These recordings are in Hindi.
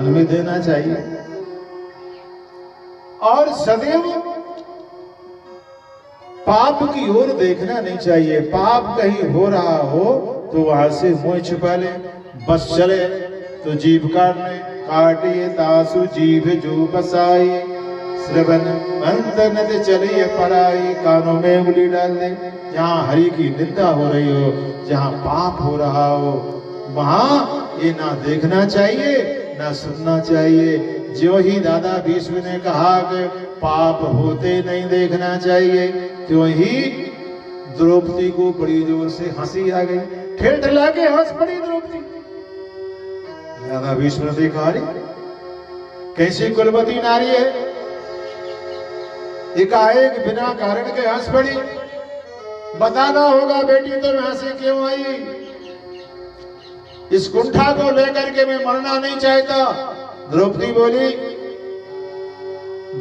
ध्यान भी देना चाहिए और सदैव पाप की ओर देखना नहीं चाहिए। पाप कहीं हो रहा हो तो वहां से मुंह छुपा ले, बस चले तो जीभ काटने काटिए तासु जीभ जो बसाई, श्रवण मंथन चलिए पराई, कानों में उंगली डाल दे। जहाँ हरि की निंदा हो रही हो, जहाँ पाप हो रहा हो, वहां ये ना देखना चाहिए ना सुनना चाहिए। जो ही दादा भीष्म ने कहा कि पाप होते नहीं देखना चाहिए, त्यों ही द्रौपदी को बड़ी जोर से हंसी आ गई, ठेठला के हंस पड़ी द्रौपदी। दादा भीष्म ने देखा, अरे कैसी कुलवती नारी है, एकाएक बिना कारण के हंस पड़ी। बताना होगा बेटी तुम हंसी क्यों आई? इस कुंठा को लेकर के मैं मरना नहीं चाहता। द्रौपदी बोली,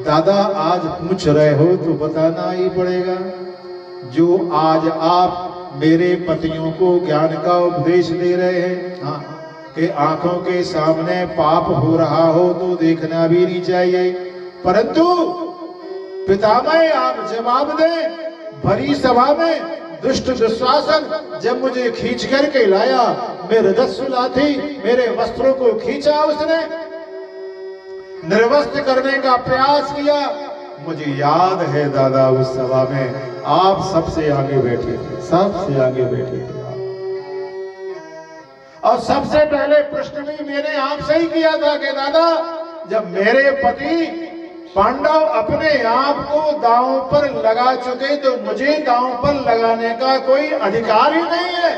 दादा आज पूछ रहे हो तो बताना ही पड़ेगा। जो आज आप मेरे पतियों को ज्ञान का उपदेश दे रहे हैं, हाँ, कि आंखों के सामने पाप हो रहा हो तो देखना भी नहीं चाहिए, परंतु पितामह आप जवाब दें। भरी सभा में दुष्ट दुशासन जब मुझे खींच करके लाया, मेरे रजस्वला थी, मेरे वस्त्रों को खींचा उसने, निर्वस्त्र करने का प्रयास किया। मुझे याद है दादा उस सभा में आप सबसे आगे बैठे थे, सबसे आगे बैठे थे और सबसे पहले प्रश्न भी मैंने आपसे ही किया था कि दादा जब मेरे पति पांडव अपने आप को दांव पर लगा चुके तो मुझे दांव पर लगाने का कोई अधिकार ही नहीं है।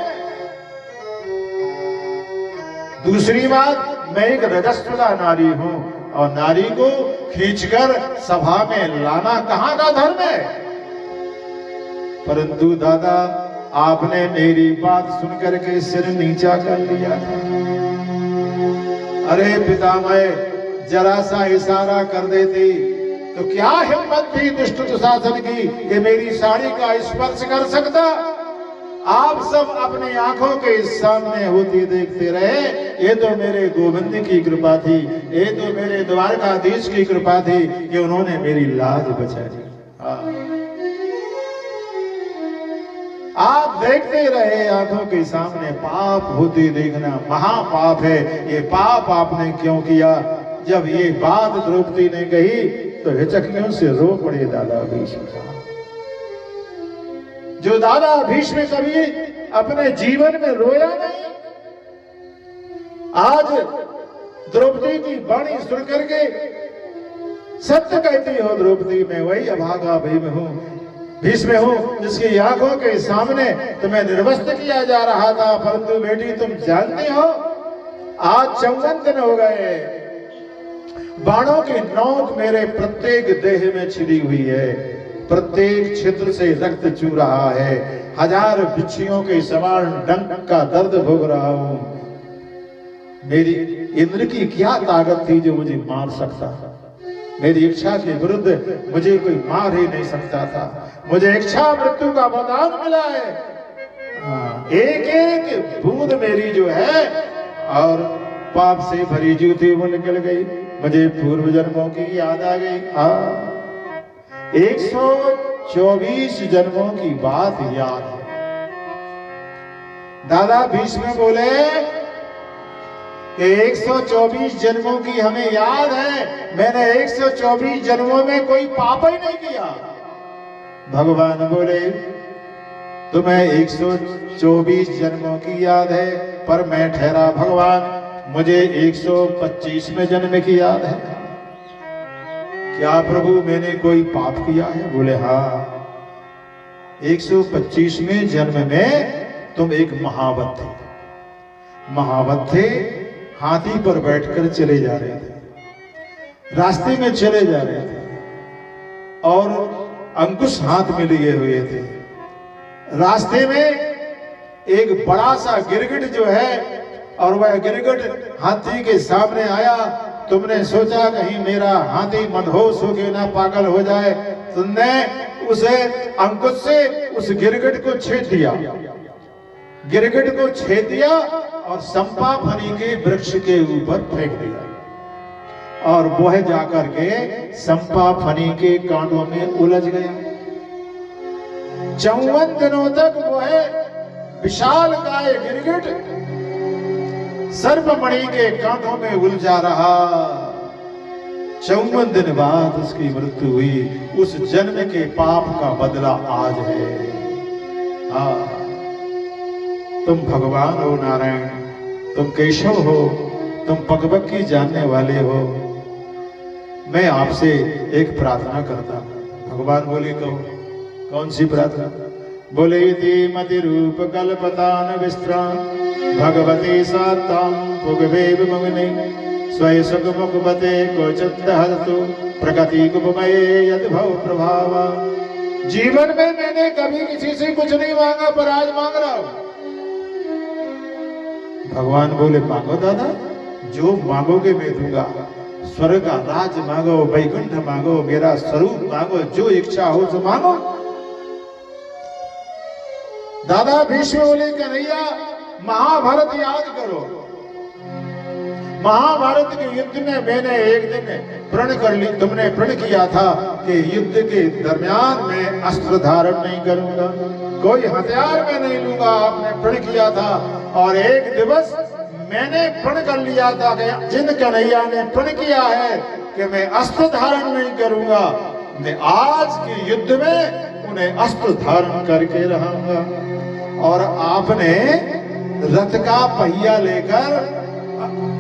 दूसरी बात, मैं एक रजस्वला नारी हूं और नारी को खींचकर सभा में लाना कहां का धर्म है? परंतु दादा आपने मेरी बात सुनकर के सिर नीचा कर लिया। अरे पितामह जरा सा इशारा कर देती तो क्या हिम्मत थी दुष्ट दुशासन की कि मेरी साड़ी का स्पर्श कर सकता? आप सब अपनी आंखों के सामने होती देखते रहे। ये तो मेरे गोविंद की कृपा थी, ये तो मेरे द्वारकाधीश की कृपा थी कि उन्होंने मेरी लाज बचाई। आप देखते रहे आंखों के सामने पाप होते देखना महापाप है। ये पाप आपने क्यों किया? जब ये बात द्रौपदी ने कही तो हिचकियों से रो पड़े दादा भीष्म। जो दादा भीष्म कभी अपने जीवन में रोया नहीं, आज द्रौपदी की वाणी सुन करके सत्य कहती हो द्रौपदी, मैं वही अभागा भीष्म हूं जिसकी आंखों के सामने तुम्हें निर्वस्त्र किया जा रहा था। परंतु बेटी तुम जानती हो आज 54 दिन हो गए, बाणों की नोक मेरे प्रत्येक देह में छिड़ी हुई है, प्रत्येक छिद्र से रक्त चू रहा है, 1000 बिच्छियों के समान डंक का दर्द भोग रहा हूं। मेरी इंद्र की क्या ताकत थी जो मुझे मार सकता? मेरी इच्छा के विरुद्ध मुझे कोई मार ही नहीं सकता था। मुझे इच्छा मृत्यु का वरदान मिला है। एक एक बूंद मेरी जो है और पाप से भरी जूती वो निकल गई। मुझे पूर्व जन्मों की याद आ गई। 124 जन्मों की बात याद है। दादा भीष्म बोले कि 124 जन्मों की हमें याद है, मैंने 124 जन्मों में कोई पाप ही नहीं किया। भगवान बोले तुम्हें 124 जन्मों की याद है, पर मैं ठहरा भगवान मुझे 125वें जन्म की याद है। क्या प्रभु मैंने कोई पाप किया है? बोले हाँ, 125वें जन्म में तुम एक महावत थे। महावत थे, हाथी पर बैठकर चले जा रहे थे, रास्ते में चले जा रहे थे और अंकुश हाथ में लिए हुए थे। रास्ते में एक बड़ा सा गिरगिट जो है और वह गिरगिट हाथी के सामने आया। तुमने सोचा कहीं मेरा हाथी मदहोश होके ना पागल हो जाए। तुमने उसे अंकुश से उस गिरगिट को छेद दिया, गिरगिट को छेद दिया और संपा फनी के वृक्ष के ऊपर फेंक दिया। और वह जाकर के संपा फनी के कांटों में उलझ गया। 54 दिनों तक वह विशाल काय गिरगिट सर्पमणि के कांटों में उलझा रहा। 54 दिन बाद उसकी मृत्यु हुई। उस जन्म के पाप का बदला आज है। तुम भगवान हो नारायण, तुम केशव हो, तुम पगबग्गी जानने वाले हो। मैं आपसे एक प्रार्थना करता हूं। भगवान बोले कहो, कौन सी प्रार्थना? बोले यदि मति रूप कल्पतान विस्त्राम भगवती साताम पुगवेव मगने स्वय सुख मुखबते कोचंद हरतु प्रगति कुपमये यद भव प्रभावा। जीवन में मैंने कभी किसी से कुछ नहीं मांगा, पर आज मांग रहा हूं। भगवान बोले मांगो दादा, जो मांगोगे मैं दूंगा। स्वर्ग का राज मांगो, वैकुंठ मांगो, मेरा स्वरूप मांगो, जो इच्छा हो तो मांगो। दादा भीष्म बोले कन्हैया महाभारत याद करो। महाभारत के युद्ध में मैंने एक दिन प्रण कर ली, तुमने प्रण किया था कि युद्ध के दरमियान मैं अस्त्र धारण नहीं करूंगा, कोई हथियार मैं नहीं लूंगा, आपने प्रण किया था। और एक दिवस मैंने प्रण कर लिया था कि जिन कन्हैया ने प्रण किया है कि मैं अस्त्र धारण नहीं करूंगा, मैं आज के युद्ध में उन्हें अस्त्र धारण करके रहूंगा। और आपने रथ का पहिया लेकर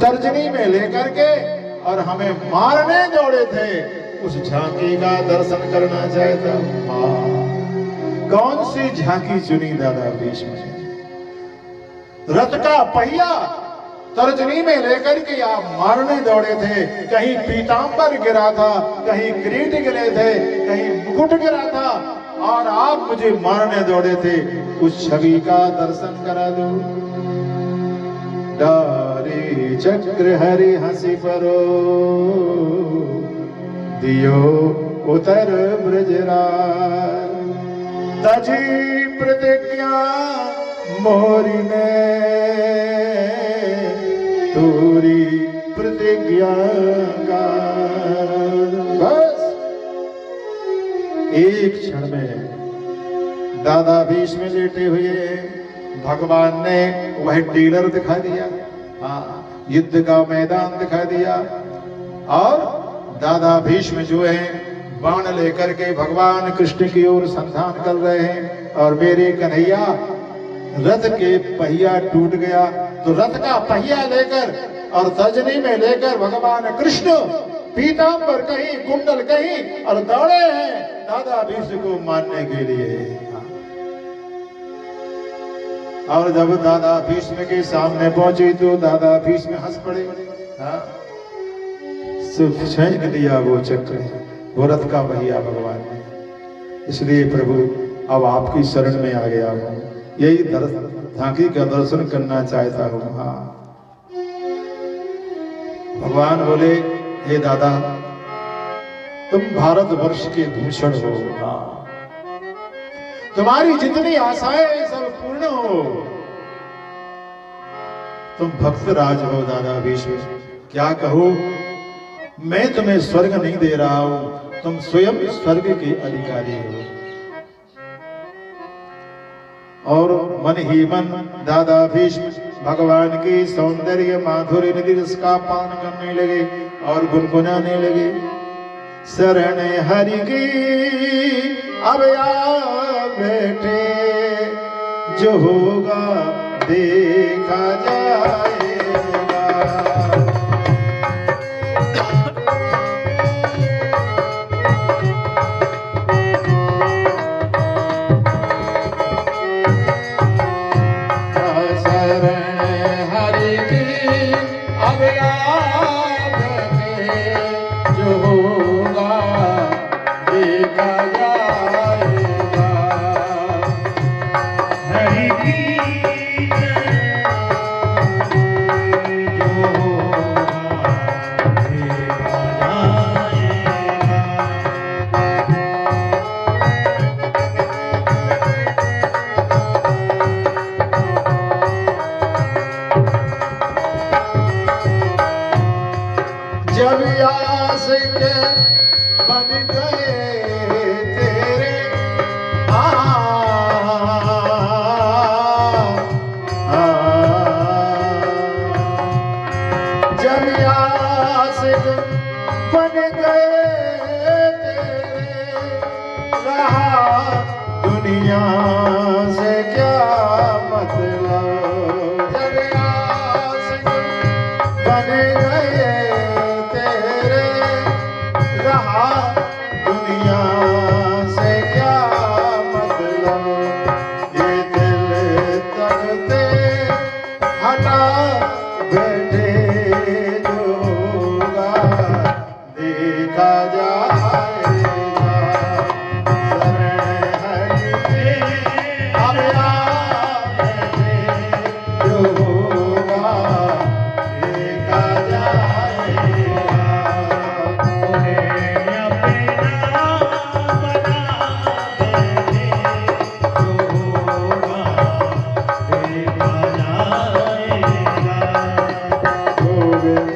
तर्जनी में लेकर के और हमें मारने दौड़े थे। उस झांकी का दर्शन करना चाहता हूं। कौन सी झांकी चुनी दादा भीष्म? रथ का पहिया तर्जनी में लेकर के आप मारने दौड़े थे। कहीं पीतांबर गिरा था, कहीं किरीट गिरे थे, कहीं मुकुट गिरा था, और आप मुझे मारने दौड़े थे। उस छवि का दर्शन करा दो। डारे चक्र हरि हंसी परो दियो उतर ब्रजराज। तजी प्रतिज्ञा मोरी में तोरी प्रतिज्ञा का। बस एक क्षण में दादा भीष्म लेटे हुए भगवान ने वह टीलर दिखा दिया, युद्ध का मैदान दिखा दिया। और दादा भीष्म जो है बाण लेकर के भगवान कृष्ण की ओर संधान कर रहे हैं। और मेरे कन्हैया रथ के पहिया टूट गया, तो रथ का पहिया लेकर और तर्जनी में लेकर भगवान कृष्ण पीतांबर कहीं, कुंडल कहीं, और दौड़े हैं दादा भीष्म को मारने के लिए। और जब दादा भीष्म के सामने पहुंचे तो दादा भीष्म हंस पड़े। फेंक दिया वो चक्र, वो रथ का पहिया भगवान ने। इसलिए प्रभु अब आपकी शरण में आ गया हूं, यही झांकी का दर्शन करना चाहता हूं। भगवान बोले हे दादा, तुम भारतवर्ष के भूषण हो, तुम्हारी जितनी आशाएं सब पूर्ण हो। तुम भक्त राज हो दादा भीष्म, क्या कहो, मैं तुम्हें स्वर्ग नहीं दे रहा हूं, तुम स्वयं स्वर्ग के अधिकारी हो। और मन ही मन दादा भीष्म भगवान की सौंदर्य माधुर्य निधि रस का पान करने लगे और गुनगुनाने लगे। शरण हरि की अब आ बैठे, जो होगा देखा जाएगा। जब आशिक बन गए तेरे जब आशिक बन गए तेरे रहा दुनिया से क्या मतलब जब आशिक बन गए तेरे रहा दुनिया से क्या मतलब ये दिल तकते हटा बैठे जो होगा देखा जाएगा शरण हरि के अब बैठे जो होगा देखा जाएगा उन्हें अपना बना बैठे जो होगा देखा जाएगा गोविंद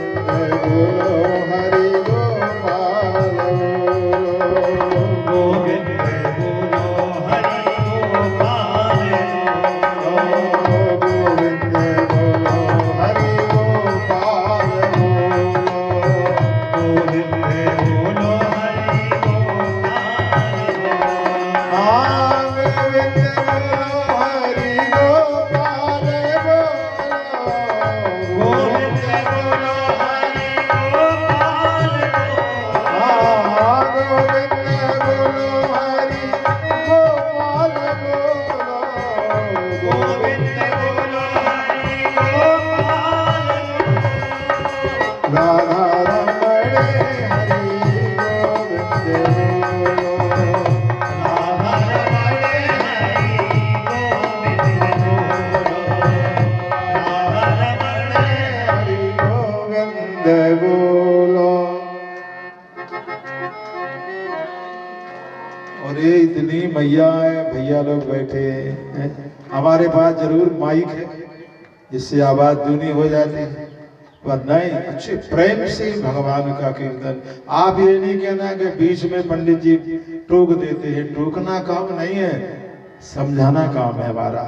बोलो हरि गोपाल बोलो गोविंद बोलो हरि गोपाल गोविंद बोलो हरि गोपाल गोविंद बोलो हरि गोपाल गोविंद बोलो हरि गोपाल गोविंद बोलो हरि गोपाल गोविंद बोलो हरि गोपाल राधा रमण हरि गोविंद बोलो राधा रमण हरि गोविंद बोलो राधा रमण हरि गोविंद बोलो और ये इतनी मैया है भैया लोग बैठे हैं हमारे पास जरूर माइक है जिससे आवाज दूनी हो जाती है पर नहीं अच्छे प्रेम से भगवान का कीर्तन आप ये नहीं कहना कि बीच में पंडित जी टोक देते हैं टोकना काम नहीं है समझाना काम है हमारा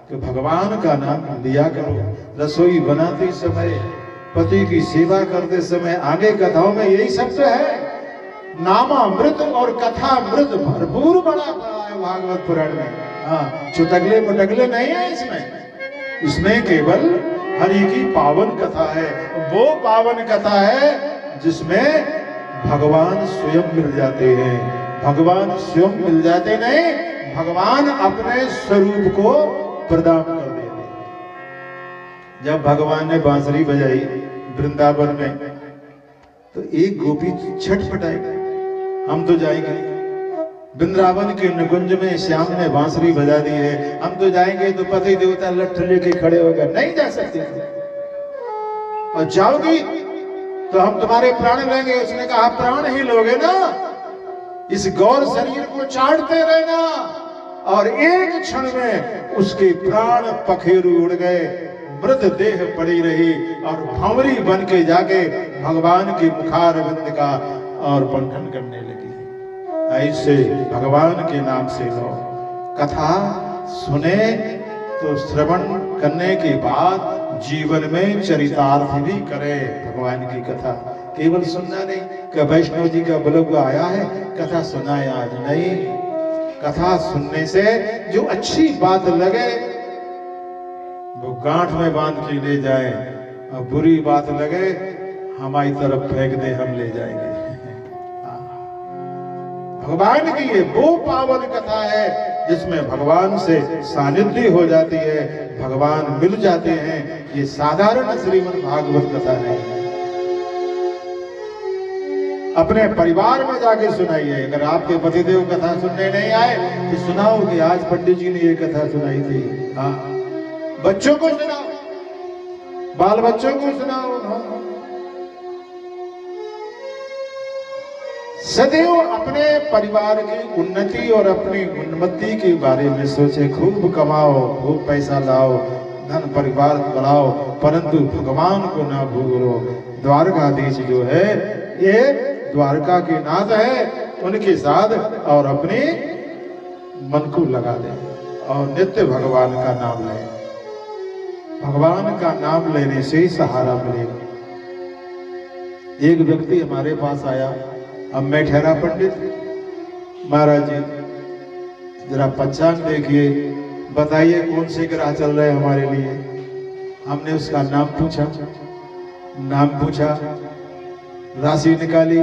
कि भगवान का नाम लिया करो रसोई बनाते समय पति की सेवा करते समय आगे कथाओं में यही शब्द है नामामृत और कथामृत भरपूर बना हुआ है भागवत पुराण में हाँ चुटगले मुटगले नहीं है इसमें केवल हरि की पावन कथा है वो पावन कथा है जिसमें भगवान स्वयं मिल जाते हैं भगवान स्वयं मिल जाते नहीं भगवान अपने स्वरूप को प्रदान कर देते जब भगवान ने बांसुरी बजाई वृंदावन में तो एक गोपी छटपटाई हम तो जाएंगे वृंदावन के निकुंज में श्याम ने बांसुरी बजा दी है हम तो जाएंगे तो पति देवता लठ लेके खड़े हो गए नहीं जा सकते और जाओगी तो हम तुम्हारे प्राण लेंगे उसने कहा प्राण ही लोगे ना इस गौर शरीर को चाटते रहना और एक क्षण में उसके प्राण पखेरु उड़ गए मृत देह पड़ी रही और भंवरी बन के जाके भगवान के मुखारविंद का और बंधन करने लगी ऐसे भगवान के नाम से लो कथा सुने तो श्रवण करने के बाद जीवन में चरितार्थ भी करे भगवान की कथा केवल सुनना नहीं कि वैष्णव जी का ब्लॉग आया है कथा सुनाए आज नहीं कथा सुनने से जो अच्छी बात लगे वो गांठ में बांध के ले जाए और बुरी बात लगे हमारी तरफ फेंक दे हम ले जाएंगे भगवान की ये वो पावन कथा है जिसमें भगवान से सानिध्य हो जाती है भगवान मिल जाते हैं ये साधारण श्रीमद् भागवत कथा नहीं है अपने परिवार में जाके सुनाइए अगर आपके पतिदेव कथा सुनने नहीं आए तो सुनाओ कि आज पंडित जी ने ये कथा सुनाई थी हाँ बच्चों को सुनाओ बाल बच्चों को सुनाओ हाँ। सदैव अपने परिवार की उन्नति और अपनी उन्नति के बारे में सोचे खूब कमाओ खूब पैसा लाओ धन परिवार बढ़ाओ परंतु भगवान को ना भूलो द्वारकाधीश जो है ये द्वारका के नाथ है, उनके साथ और अपने मन को लगा दे और नित्य भगवान का नाम ले। भगवान का नाम लेने से ही सहारा मिलेगा। एक व्यक्ति हमारे पास आया, अब मैं ठहरा पंडित, महाराज जी जरा पंचांग देखिए, बताइए कौन से ग्रह चल रहे हैं हमारे लिए। हमने उसका नाम पूछा, राशि निकाली,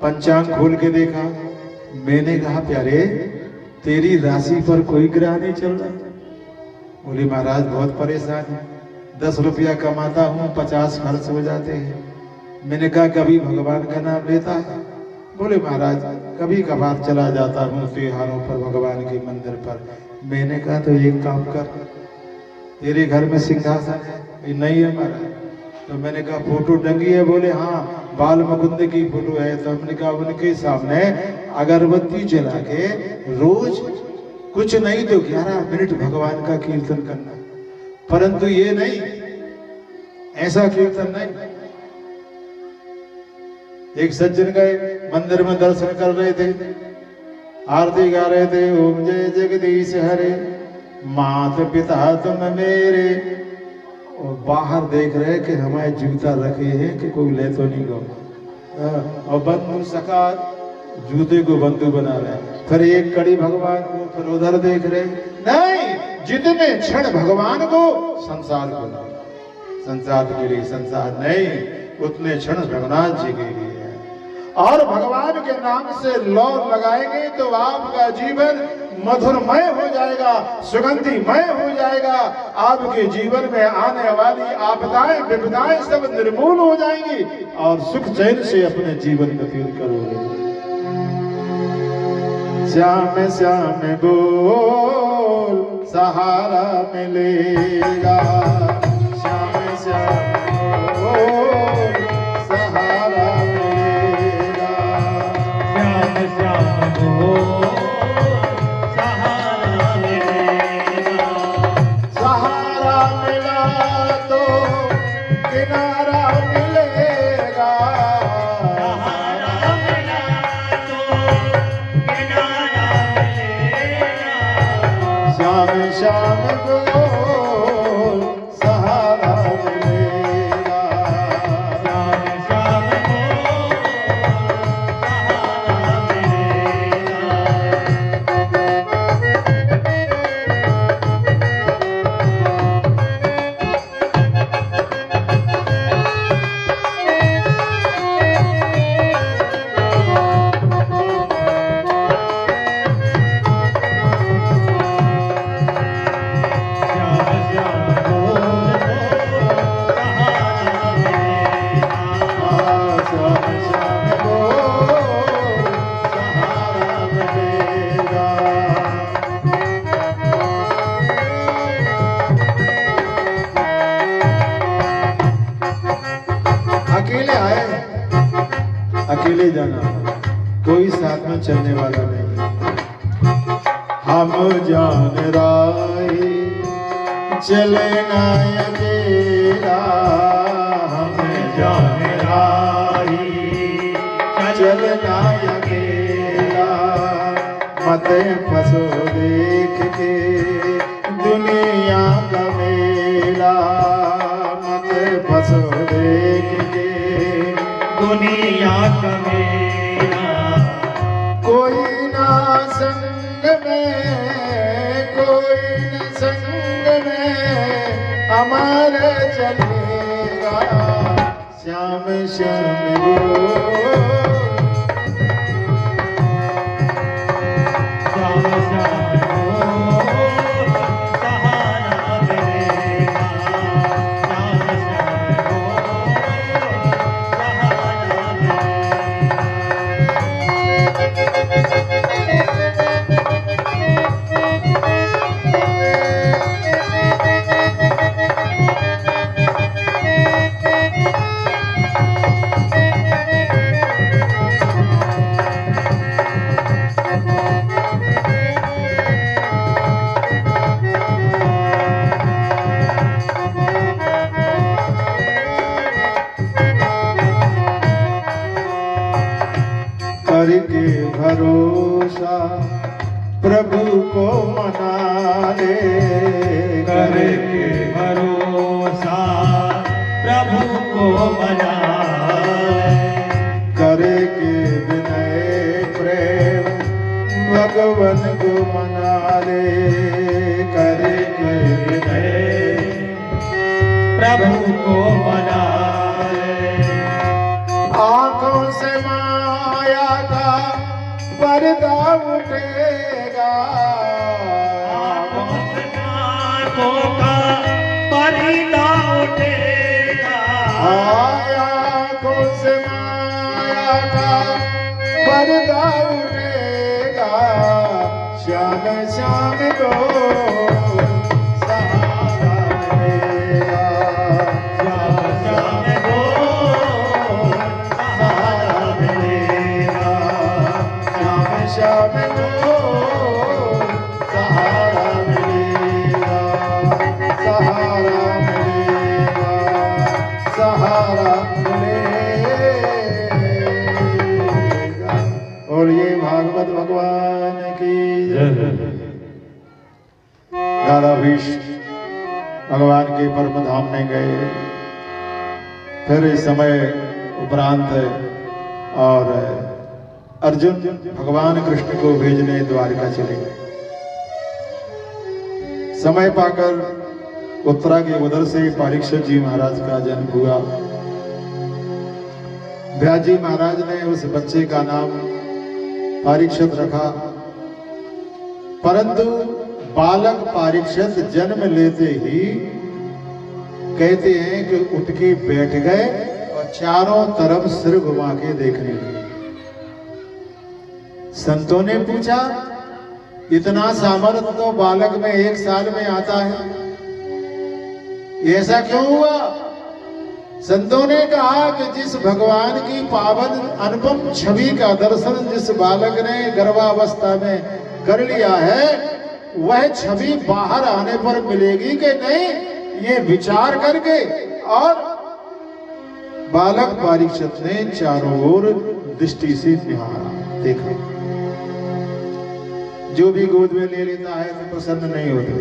पंचांग खोल के देखा। मैंने कहा प्यारे तेरी राशि पर कोई ग्रह नहीं चल रहा। बोले महाराज बहुत परेशान है, 10 रुपया कमाता हूँ 50 खर्च हो जाते हैं। मैंने कहा कभी भगवान का नाम लेता है? बोले महाराज कभी कभार चला जाता हूँ त्योहारों पर भगवान के मंदिर पर। मैंने कहा तो एक काम कर, तेरे घर में सिंहासन है? नहीं है महाराज। तो मैंने कहा फोटो टंगी है? बोले हाँ बाल मुकुंद की फोटो है। तो हमने कहा उनके सामने अगरबत्ती जला के रोज कुछ नहीं तो 11 मिनट भगवान का कीर्तन करना, परंतु ये नहीं, ऐसा कीर्तन नहीं। एक सज्जन गए मंदिर में दर्शन कर रहे थे, आरती गा रहे थे, ओम जय जगदीश हरे मात पिता तुम मेरे, और बाहर देख रहे कि हमारे जूता रखे हैं कि कोई ले तो नहीं गो, और बंधु सका जूते को बंधु बना रहे। फिर एक कड़ी भगवान को, फिर उधर देख रहे। नहीं, जितने क्षण भगवान को संसार को, संसार के लिए संसार नहीं, उतने क्षण रघुनाथ जी के लिए। और भगवान के नाम से लौ लगाएंगे तो आपका जीवन मधुरमय हो जाएगा, सुगंधिमय हो जाएगा। आपके जीवन में आने वाली आपदाएं विपदाएं सब निर्मूल हो जाएंगी और सुख चैन से अपने जीवन व्यतीत करोगे। श्याम श्याम बोल सहारा मिलेगा, श्याम श्याम बोल सहारा मिलेगा, श्याम श्याम बोल सहारा मिलेगा। सहारा मिला तो किनारा मिलेगा, सहारा मिला तो किनारा मिलेगा। श्याम श्याम बोल सहारा मिलेगा, श्याम श्याम बोल सहारा मिलेगा। अकेले आए, अकेले जाना, कोई साथ में चलने वाला नहीं। हम जान राही चले ना अकेला, हम जान राही चलना अकेला। मत फंसो देख के दुनिया का मेला, मत फंसो देख के दुनिया का मेला। कोई ना संग में, कोई न संग में हमारे चलेगा। श्याम श्याम बोल, श्याम श्याम बोल सहारा मिलेगा, श्याम श्याम बोल सहारा मिलेगा। करके भरोसा प्रभु को मना ले, करके भरोसा प्रभु को मना ले, करके विनय प्रेम भगवन को मना ले, करके विनय प्रभु को मना ले। आंखों से माया का पर्दा उठेगा, आंखों से आंखों का पर्दा उठेगा, आंखों से माया का पर्दा उठेगा, श्याम श्याम को सहारा मिलेगा, श्याम श्याम को सहारा मिलेगा, श्याम श्याम को सहारा मिलेगा, सहारा मिलेगा, सहारा मिलेगा। और ये भागवत भगवान की दादा भीष्म भगवान के परम धाम में गए। फिर इस समय उपरांत और अर्जुन भगवान कृष्ण को भेजने द्वारका चले गए। समय पाकर उत्तरा के उधर से परीक्षित जी महाराज का जन्म हुआ। व्यास जी महाराज ने उस बच्चे का नाम परीक्षित रखा, परंतु बालक परीक्षित जन्म लेते ही कहते हैं कि उठ के बैठ गए और चारों तरफ सिर घुमा के देखने लगे। संतों ने पूछा, इतना सामर्थ्य तो बालक में 1 साल में आता है, ऐसा क्यों हुआ? संतों ने कहा कि जिस भगवान की पावन अनुपम छवि का दर्शन जिस बालक ने गर्भावस्था में कर लिया है, वह छवि बाहर आने पर मिलेगी कि नहीं, ये विचार करके और बालक परीक्षित ने चारों ओर दृष्टि से निहारा, देखा। जो भी गोद में ले लेता है तो प्रसन्न नहीं होते।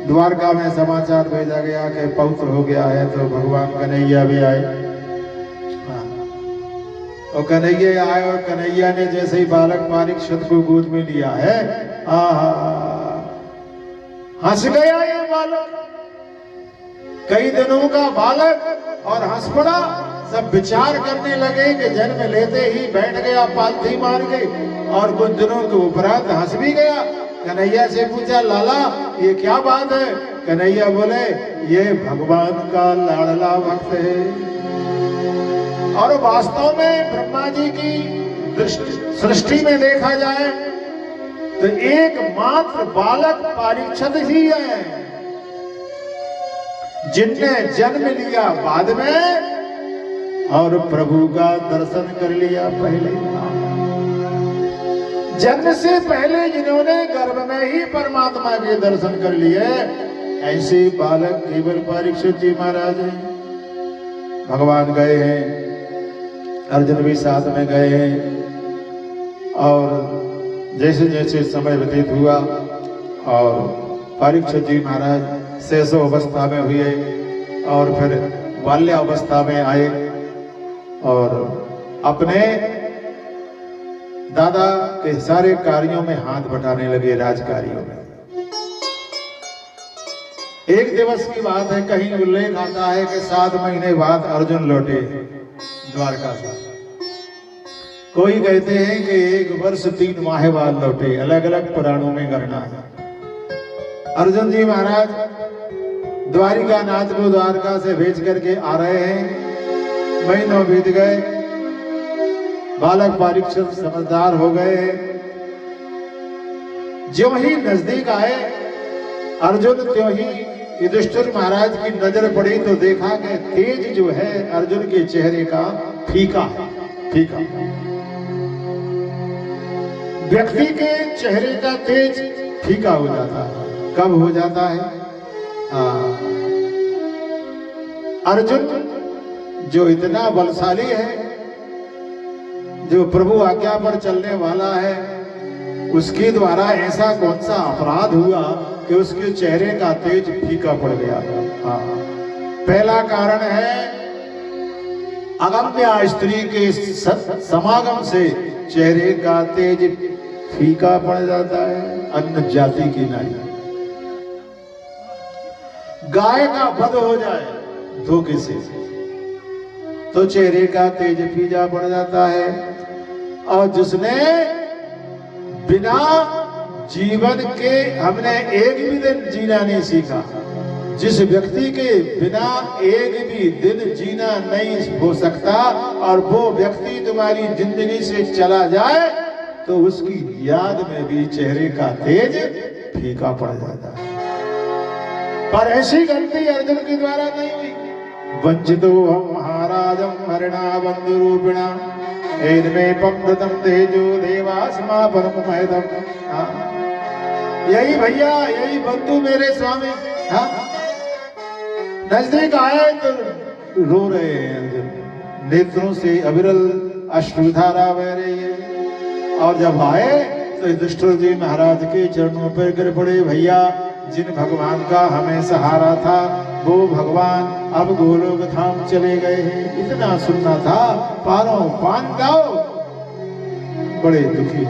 द्वारका में समाचार भेजा गया कि पौत्र हो गया है, तो भगवान कन्हैया भी आए। और कन्हैया आए और कन्हैया ने जैसे ही बालक परीक्षित को गोद में लिया है, हंस गया ये बालक, कई दिनों का बालक, और हंस पड़ा। सब विचार करने लगे कि जन्म लेते ही बैठ गया पालथी मार के, और कुछ दिनों के उपरांत हंस भी गया। कन्हैया से पूछा, लाला ये क्या बात है? कन्हैया बोले, ये भगवान का लाडला भक्त है। और वास्तव में ब्रह्मा जी की सृष्टि में देखा जाए तो एकमात्र बालक परीक्षित ही है जिनने जन्म लिया बाद में और प्रभु का दर्शन कर लिया पहले। जन्म से पहले जिन्होंने गर्भ में ही परमात्मा के दर्शन कर लिए, ऐसे बालक केवल परीक्षित जी महाराज हैं। भगवान गए हैं, अर्जुन भी साथ में गए हैं, और जैसे जैसे समय व्यतीत हुआ और परीक्षित जी महाराज शैशव अवस्था में हुए और फिर बाल्यावस्था में आए और अपने दादा के सारे कार्यों में हाथ बटाने लगे, राजकार्यों में। एक दिवस की बात है, कहीं उल्लेख आता है कि 7 महीने बाद अर्जुन लौटे द्वारका से। कोई कहते हैं कि 1 वर्ष 3 माह बाद लौटे, अलग अलग पुराणों में गणना है। अर्जुन जी महाराज द्वारिका नाथ को द्वारका से भेज करके आ रहे हैं, महीनों बीत गए, बालक परीक्षित समझदार हो गए। ज्यों ही नजदीक आए अर्जुन, त्यों ही युधिष्ठिर महाराज की नजर पड़ी तो देखा कि तेज जो है अर्जुन के चेहरे का फीका फीका। व्यक्ति के चेहरे का तेज फीका हो जाता है। कब हो जाता है? अर्जुन जो इतना बलशाली है, जो प्रभु आज्ञा पर चलने वाला है उसके द्वारा ऐसा कौन सा अपराध हुआ कि उसके चेहरे का तेज फीका पड़ गया। हाँ, पहला कारण है अगम्य स्त्री के समागम से चेहरे का तेज फीका पड़ जाता है। अन्य जाति की नारी, गाय का वध हो जाए धोखे से तो चेहरे का तेज फीका पड़ जाता है। और जिसने बिना जीवन के हमने एक भी दिन जीना नहीं सीखा, जिस व्यक्ति के बिना एक भी दिन जीना नहीं हो सकता और वो व्यक्ति तुम्हारी जिंदगी से चला जाए तो उसकी याद में भी चेहरे का तेज फीका पड़ जाता है। पर ऐसी गलती अर्जुन के द्वारा नहीं हुई। वंचितो हम महाराजम हरिणा बंधु रूपिणा एनमे पक्तम तेजो देवास्मा परम महदम। यही भैया, यही बंधु मेरे स्वामी नजदीक आए तो रो रहे हैं अर्जुन, नेत्रों से अविरल अश्रुधारा बह रही है। और जब आए तो युधिष्ठिर जी महाराज के चरणों पर गिर पड़े। भैया, जिन भगवान का हमें सहारा था वो भगवान अब गोलोक धाम चले गए हैं, इतना सुनना था, पारों पान दाओ। बड़े दुखी